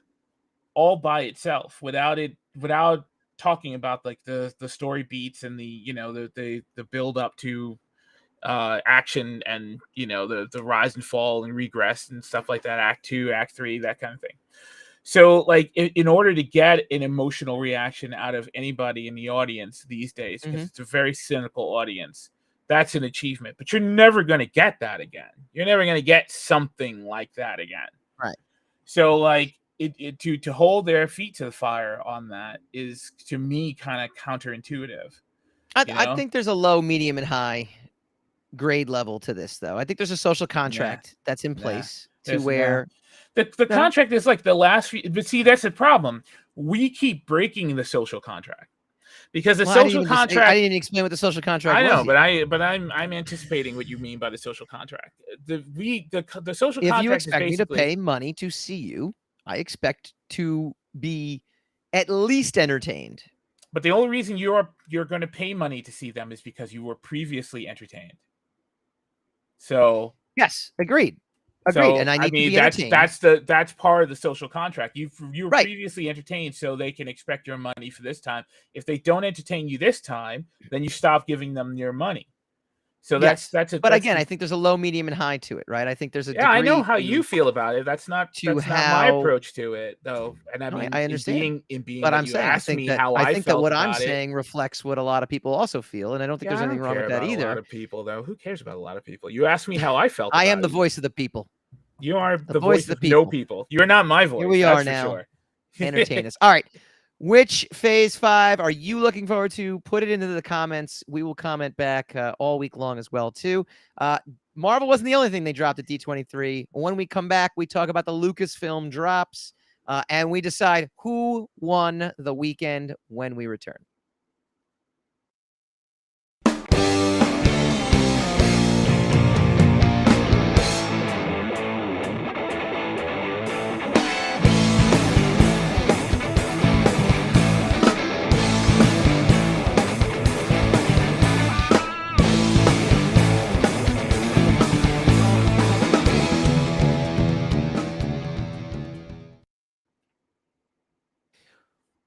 all by itself without talking about like the story beats and the the build up to action and the rise and fall and regress and stuff like that, act 2, act 3, that kind of thing. So like in order to get an emotional reaction out of anybody in the audience these days, because it's a very cynical audience, that's an achievement. But you're never going to get that again. You're never going to get something like that again.
Right.
So like to hold their feet to the fire on that is, to me, kind of counterintuitive.
I think there's a low, medium, and high grade level to this, though. I think there's a social contract that's in place to where
the contract is like the last few, but see, that's the problem. We keep breaking the social contract because the social contract.
I didn't even explain what the social contract was.
I know, but I'm anticipating what you mean by the social contract. The social contract.
If you expect
is
me to pay money to see you, I expect to be at least entertained.
But the only reason you're going to pay money to see them is because you were previously entertained. So
yes, agreed. And I need to be entertained.
That's part of the social contract. You were previously entertained, so they can expect your money for this time. If they don't entertain you this time, then you stop giving them your money. So
but again, I think there's a low, medium, and high to it, right? I think there's a
I know how you feel about it. That's not my approach to it, though. And I mean,
I understand.
But I'm saying, I think that
what I'm saying reflects what a lot of people also feel, and I don't think there's anything wrong with that either.
A lot of people, though, who cares about a lot of people? You asked me how I felt.
I am the voice of the people.
You are the voice of no people. You're not my voice.
Here we are now. Entertain us. All right. Which Phase 5 are you looking forward to? Put it into the comments. We will comment back all week long as well, too. Marvel wasn't the only thing they dropped at D23. When we come back, we talk about the Lucasfilm drops, and we decide who won the weekend when we return.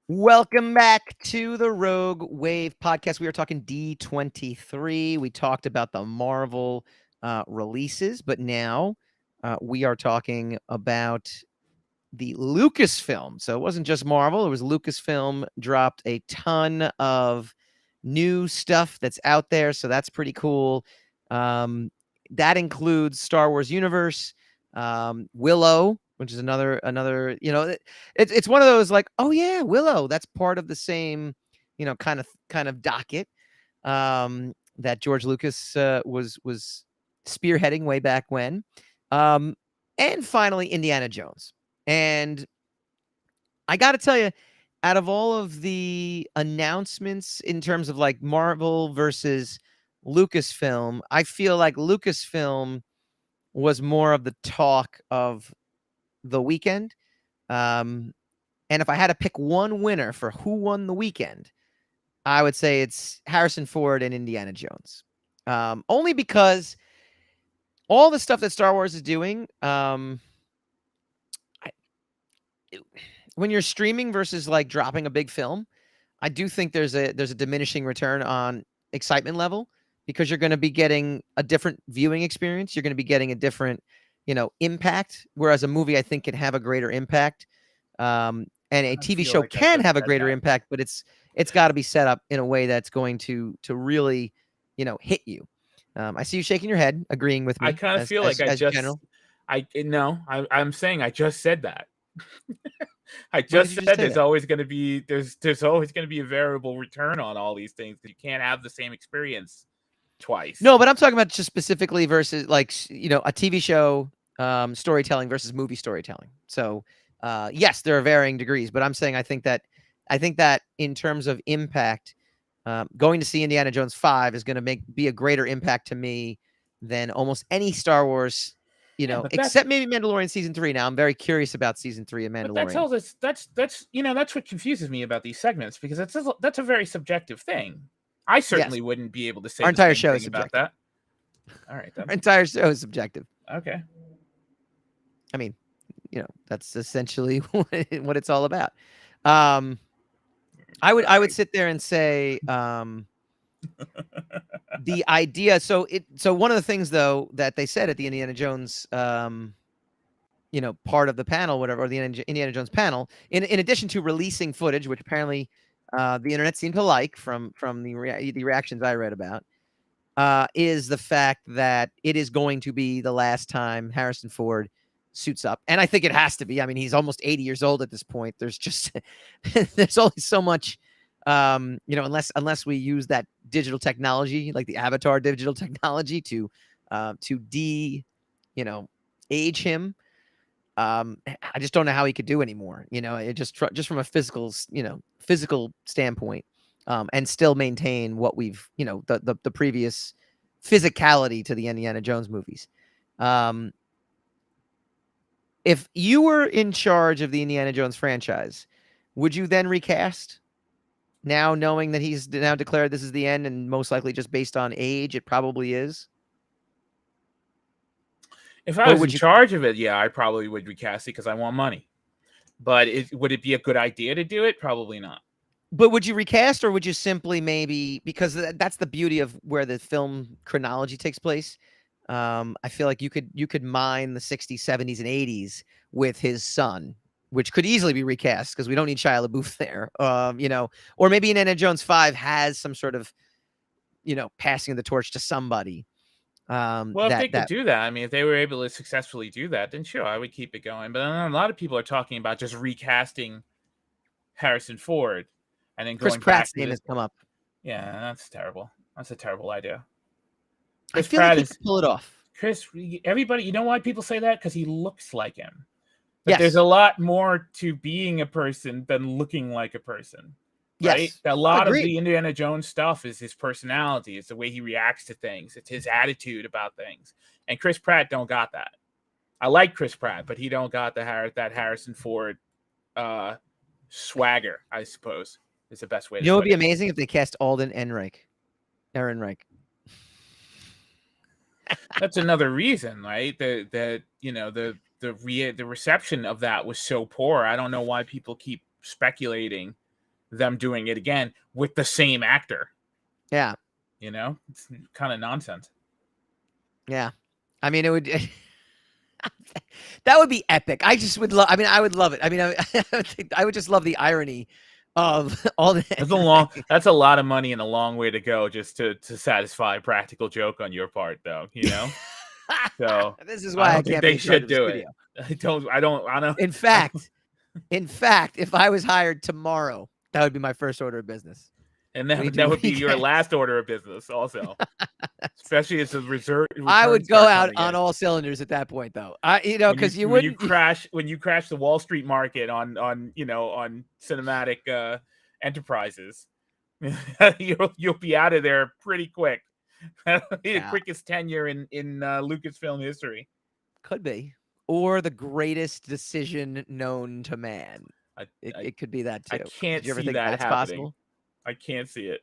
Welcome back to the Rogue Wave podcast. We are talking D23. We talked about the Marvel releases, but now we are talking about the Lucasfilm. So it wasn't just Marvel. It was Lucasfilm dropped a ton of new stuff that's out there. So that's pretty cool. That includes Star Wars Universe, Willow, which is another, it's one of those like, oh yeah, Willow, that's part of the same, kind of docket that George Lucas was spearheading way back when. And finally, Indiana Jones. And I got to tell you, out of all of the announcements in terms of like Marvel versus Lucasfilm, I feel like Lucasfilm was more of the talk of the weekend. And if I had to pick one winner for who won the weekend, I would say it's Harrison Ford and Indiana Jones. Only because all the stuff that Star Wars is doing, when you're streaming versus like dropping a big film, I do think there's a diminishing return on excitement level, because you're going to be getting a different viewing experience. You're going to be getting a different, impact. Whereas a movie, I think, can have a greater impact. And a TV show can have a greater impact, but it's got to be set up in a way that's going to really, hit you. I see you shaking your head, agreeing with me.
I kind of feel like I'm saying I just said that. I just said there's always going to be a variable return on all these things, because you can't have the same experience twice.
No, but I'm talking about just specifically versus like, a TV show storytelling versus movie storytelling. So yes, there are varying degrees, but I'm saying I think that in terms of impact, going to see Indiana Jones 5 is going to be a greater impact to me than almost any Star Wars, except maybe Mandalorian season 3. Now I'm very curious about season 3 of Mandalorian.
But that's what confuses me about these segments, because that's a very subjective thing. I certainly wouldn't be able to say
our entire show is
about that. All right, then.
Our entire show is subjective.
Okay.
I mean, that's essentially what it's all about. I would sit there and say the idea. So one of the things, though, that they said at the Indiana Jones, part of the panel, whatever, or the Indiana Jones panel, in addition to releasing footage, which apparently the internet seemed to like from the reactions I read about, is the fact that it is going to be the last time Harrison Ford suits up. And I think it has to be. I mean, he's almost 80 years old at this point. There's just there's only so much, unless we use that digital technology, like the Avatar digital technology to age him. I just don't know how he could do anymore. It just from a physical standpoint, and still maintain what we've, the previous physicality to the Indiana Jones movies. If you were in charge of the Indiana Jones franchise, would you then recast? Now, knowing that he's now declared this is the end, and most likely just based on age, it probably is.
If I was in charge of it, yeah, I probably would recast it because I want money. But would it be a good idea to do it? Probably not.
But would you recast, or would you simply maybe, because that's the beauty of where the film chronology takes place. I feel like you could mine the 60s, 70s, and 80s with his son, which could easily be recast because we don't need Shia LaBeouf there. Or maybe Indiana Jones 5 has some sort of, passing of the torch to somebody.
Well, if they could do that, I mean, if they were able to successfully do that, then sure, I would keep it going. But a lot of people are talking about just recasting Harrison Ford and then going
Chris Pratt's name has come up.
Yeah, that's terrible. That's a terrible idea.
Chris Pratt like he could pull it off.
Everybody, you know why people say that? Because he looks like him. But yes. There's a lot more to being a person than looking like a person. Right? Yes. A lot of the Indiana Jones stuff is his personality. It's the way he reacts to things. It's his attitude about things. And Chris Pratt don't got that. I like Chris Pratt, but he don't got that Harrison Ford swagger, I suppose, is the best way to put it.
It would be amazing if they cast Alden Ehrenreich.
That's another reason, right? The reception of that was so poor. I don't know why people keep speculating them doing it again with the same actor.
Yeah.
It's kind of nonsense.
Yeah. I mean, it would that would be epic. I just would love I would love it. I would just love the irony of all the
that's a lot of money and a long way to go just to satisfy a practical joke on your part, though, So
this is why I can't
they should do it. I don't
In fact, if I was hired tomorrow, that would be my first order of business.
And that would be your last order of business also. Especially as a reserve.
I would go out on all cylinders at that point, though. Because when you
crash the Wall Street market on cinematic enterprises, you'll be out of there pretty quick. That'll be the quickest tenure in Lucasfilm history.
Could be. Or the greatest decision known to man. It could be that too.
I can't see that happening. Possible? I can't see it.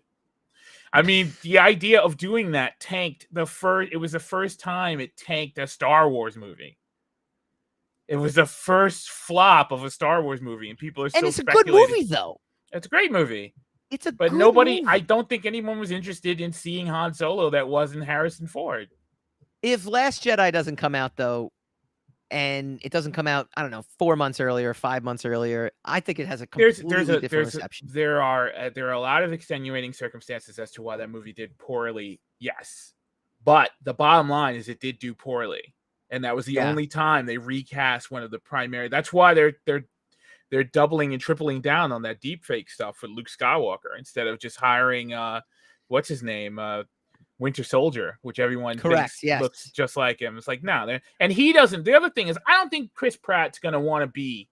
I mean, the idea of doing that tanked it was the first time it tanked a Star Wars movie. It was the first flop of a Star Wars movie, and people are still speculating.
And it's a good movie, though.
It's a great movie.
But nobody,
I don't think anyone was interested in seeing Han Solo that wasn't Harrison Ford.
If Last Jedi doesn't come out, though, and it doesn't come out, I don't know, 4 months earlier, 5 months earlier, I think it has a completely different reception.
There are a lot of extenuating circumstances as to why that movie did poorly. Yes, but the bottom line is it did do poorly, and that was the only time they recast one of the primary. That's why they're doubling and tripling down on that deepfake stuff with Luke Skywalker instead of just hiring what's his name, Winter Soldier, which everyone thinks looks just like him. It's like, no, and he doesn't. The other thing is, I don't think Chris Pratt's going to want to be.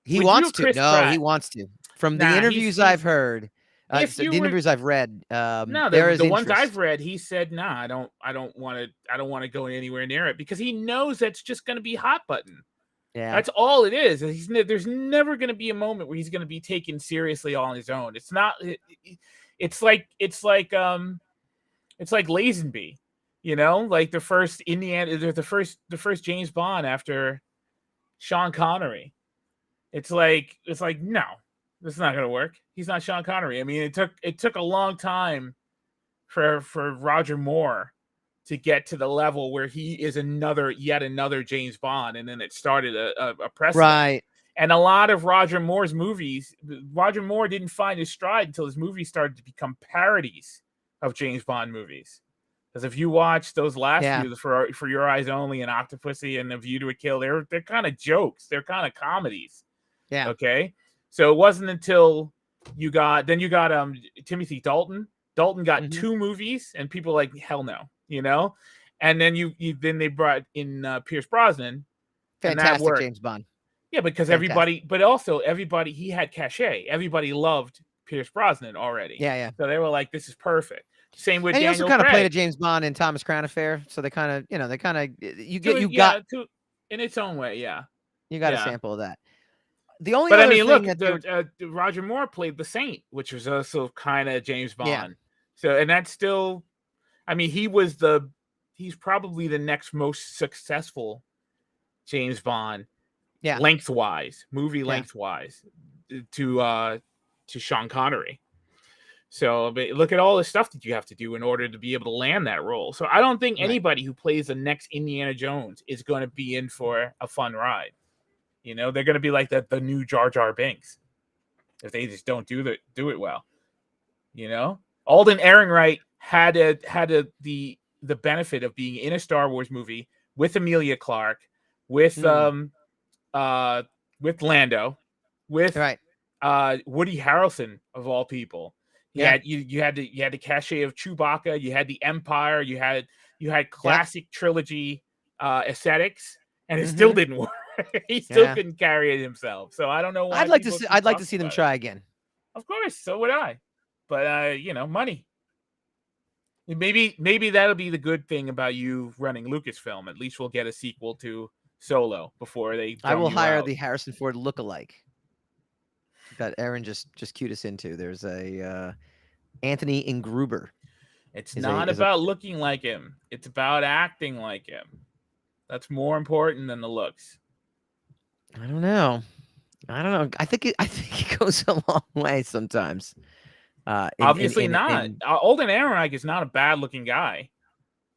He wants to. He wants to. From the interviews I've heard, interviews I've read,
the ones I've read, he said, "Nah, I don't want to go anywhere near it," because he knows that's just going to be hot button.
Yeah,
that's all it is. There's never going to be a moment where he's going to be taken seriously on his own. It's not. It's like Lazenby, like the first the first James Bond after Sean Connery. It's like no, this is not going to work. He's not Sean Connery. I mean, it took a long time for Roger Moore to get to the level where he is yet another James Bond, and then it started a precedent.
Right.
And a lot of Roger Moore's movies, Roger Moore didn't find his stride until his movies started to become parodies of James Bond movies. Because if you watch those last
Yeah.
few, for Your Eyes Only and Octopussy and A View to a Kill, they're kind of jokes. They're kind of comedies.
Yeah.
Okay. So it wasn't until you got Timothy Dalton. Dalton got 2 movies, and people were like, hell no, you know. And then then they brought in Pierce Brosnan.
Fantastic James Bond.
Yeah, because everybody, he had cachet. Everybody loved Pierce Brosnan already.
Yeah.
So they were like, this is perfect. Same with
And
Daniel
he also kind of
Craig.
played a James Bond in Thomas Crown Affair, so they kind of,
in its own way, yeah.
You got a sample of that. The only
but
other
I mean,
thing
look,
that
Roger Moore played the Saint, which was also kind of James Bond.
Yeah.
So, and that's still, I mean, he's probably the next most successful James Bond, movie lengthwise, to Sean Connery. So, but look at all the stuff that you have to do in order to be able to land that role. So I don't think anybody who plays the next Indiana Jones is going to be in for a fun ride. You know, they're going to be like the new Jar Jar Binks if they just don't do it well. You know, Alden Ehrenreich had the benefit of being in a Star Wars movie with Emilia Clarke, with Lando, with Woody Harrelson of all people. You had the cachet of Chewbacca, you had the Empire, you had classic trilogy aesthetics, and it still didn't work. He still couldn't carry it himself. So I don't know why.
I'd like to see them try again.
Of course, so would I. But money. Maybe that'll be the good thing about you running Lucasfilm. At least we'll get a sequel to Solo before they.
I will hire the Harrison Ford lookalike that Aaron just cued us into. There's a Anthony Ingruber.
It's not about looking like him. It's about acting like him. That's more important than the looks.
I don't know. I think it goes a long way sometimes.
Obviously not. Alden Ehrenreich is not a bad looking guy.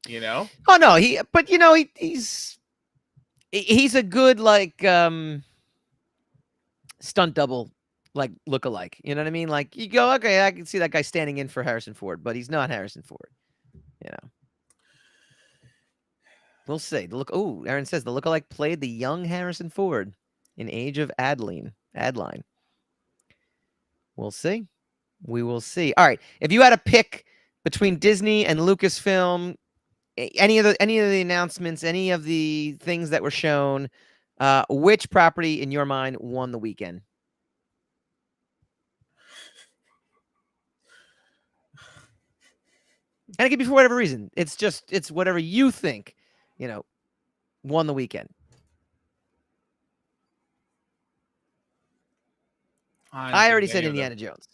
You know?
Oh no, he's a good stunt double lookalike. You know what I mean? Like you go, okay, I can see that guy standing in for Harrison Ford, but he's not Harrison Ford. You know. We'll see. Aaron says the lookalike played the young Harrison Ford in Age of Adeline. We'll see. We will see. All right. If you had a pick between Disney and Lucasfilm, any of the announcements, any of the things that were shown, which property in your mind won the weekend? And it could be for whatever reason. It's whatever you think, won the weekend. I already said Indiana Jones.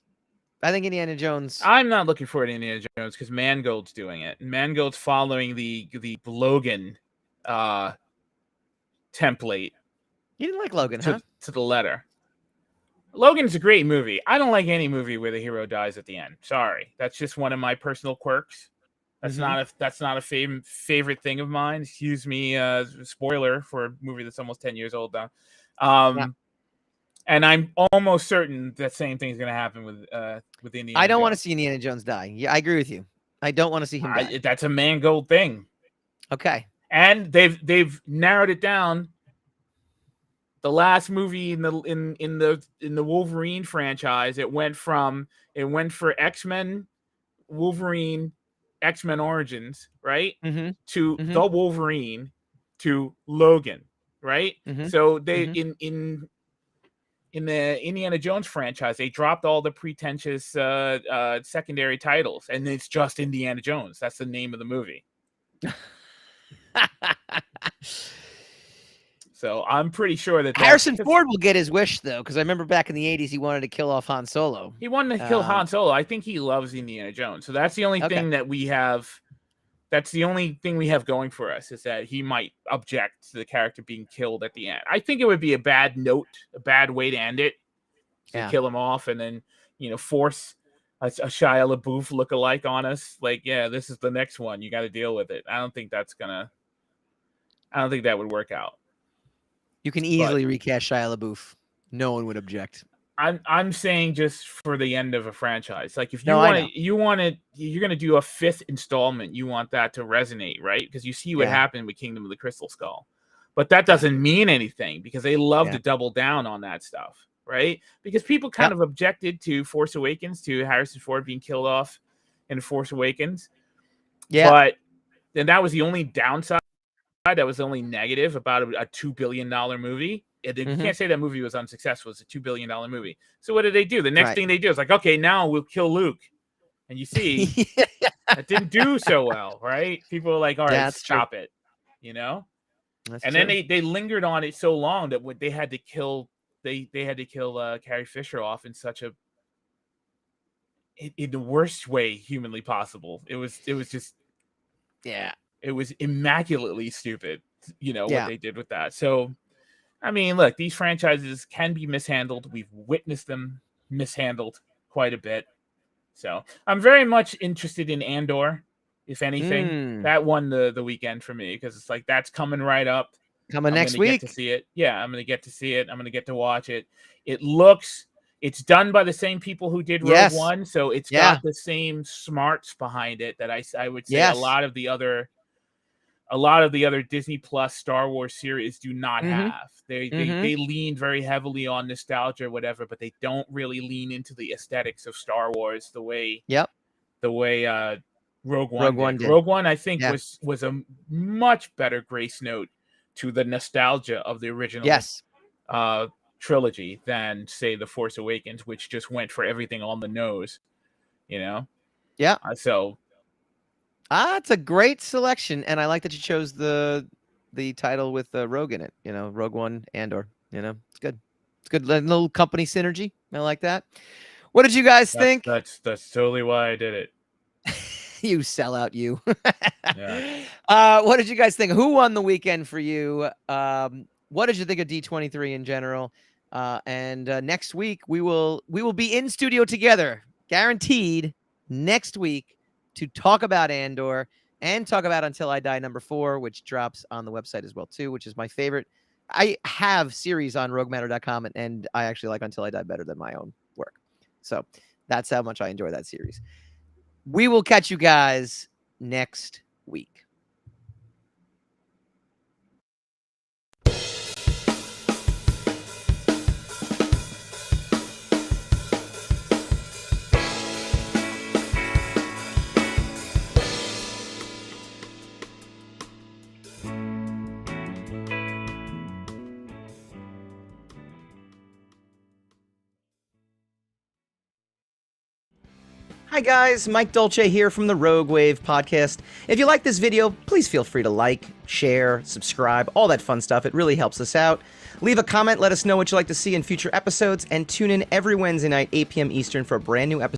I think Indiana Jones.
I'm not looking for Indiana Jones because Mangold's doing it. Mangold's following the Logan template.
You didn't like Logan, huh?
To the letter. Logan's a great movie. I don't like any movie where the hero dies at the end. Sorry, that's just one of my personal quirks. That's not a favorite thing of mine. Excuse me, spoiler for a movie that's almost 10 years old now. And I'm almost certain that same thing is going to happen with Indiana.
I don't want to see Indiana Jones die. Yeah, I agree with you. I don't want to see him die.
That's a Mangold thing.
Okay.
And they've narrowed it down. The last movie in the Wolverine franchise, it went for X-Men, Wolverine, X-Men Origins, right? To the Wolverine, to Logan, right? So they in the Indiana Jones franchise, they dropped all the pretentious secondary titles, and it's just Indiana Jones. That's the name of the movie. So I'm pretty sure that
Harrison Ford will get his wish, though, because I remember back in the 80s, he wanted to kill off Han Solo.
He wanted to kill Han Solo. I think he loves Indiana Jones. So that's the only thing that we have. That's the only thing we have going for us, is that he might object to the character being killed at the end. I think it would be a bad note, a bad way to end it, to kill him off and then, force a Shia LaBeouf lookalike on us. Like, yeah, this is the next one. You got to deal with it. I don't think that would work out.
You can easily recast Shia LaBeouf. No one would object.
I'm saying just for the end of a franchise. Like if you
No, I
want
know.
to, you're gonna do a 5th installment. You want that to resonate, right? Because you see what
Yeah.
happened with Kingdom of the Crystal Skull, but that
Yeah.
doesn't mean anything because they love
Yeah.
to double down on that stuff, right? Because people kind
Yep.
of objected to Force Awakens, to Harrison Ford being killed off in Force Awakens,
Yeah.
but then that was the only downside. That was the only negative about a $2 billion movie. You can't say that movie was unsuccessful. It's a $2 billion movie. So what did they do? The next
Right.
thing they do is like, okay, now we'll kill Luke. And you see, that didn't do so well, right? People are like, all right,
Yeah, that's true.
stop it, you know?
That's
And
true.
then they lingered on it so long that they had to kill Carrie Fisher off in such a in the worst way humanly possible. It was just
Yeah.
it was immaculately stupid, what
Yeah.
they did with that. So I mean, look, these franchises can be mishandled. We've witnessed them mishandled quite a bit. So I'm very much interested in Andor, if anything. That won the weekend for me because it's like that's coming right up.
Coming
I'm
next
gonna get to
week.
see it. Yeah, I'm gonna get to see it. I'm gonna get to watch it. It's done by the same people who did Rogue
Yes.
One, so it's
Yeah.
got the same smarts behind it that I would say
Yes.
a lot of the other Disney Plus Star Wars series do not have. They lean very heavily on nostalgia or whatever, but they don't really lean into the aesthetics of Star Wars the way Rogue One did. Rogue One, I think, was a much better grace note to the nostalgia of the original trilogy than, say, The Force Awakens, which just went for everything on the nose,
Yeah.
So
it's a great selection, and I like that you chose the title with Rogue in it. Rogue One, Andor. It's good. It's good little company synergy. I like that. What did you guys think?
That's totally why I did it.
You sellout, you.
Yeah.
What did you guys think? Who won the weekend for you? What did you think of D23 in general? And next week we will be in studio together, guaranteed, next week to talk about Andor and talk about Until I Die #4, which drops on the website as well too, which is my favorite. I have series on roguematter.com, and I actually like Until I Die better than my own work. So that's how much I enjoy that series. We will catch you guys next week. Hi guys, Mike Dolce here from the Rogue Wave podcast. If you like this video, please feel free to like, share, subscribe, all that fun stuff. It really helps us out. Leave a comment, let us know what you'd like to see in future episodes, and tune in every Wednesday night, 8 p.m. Eastern for a brand new episode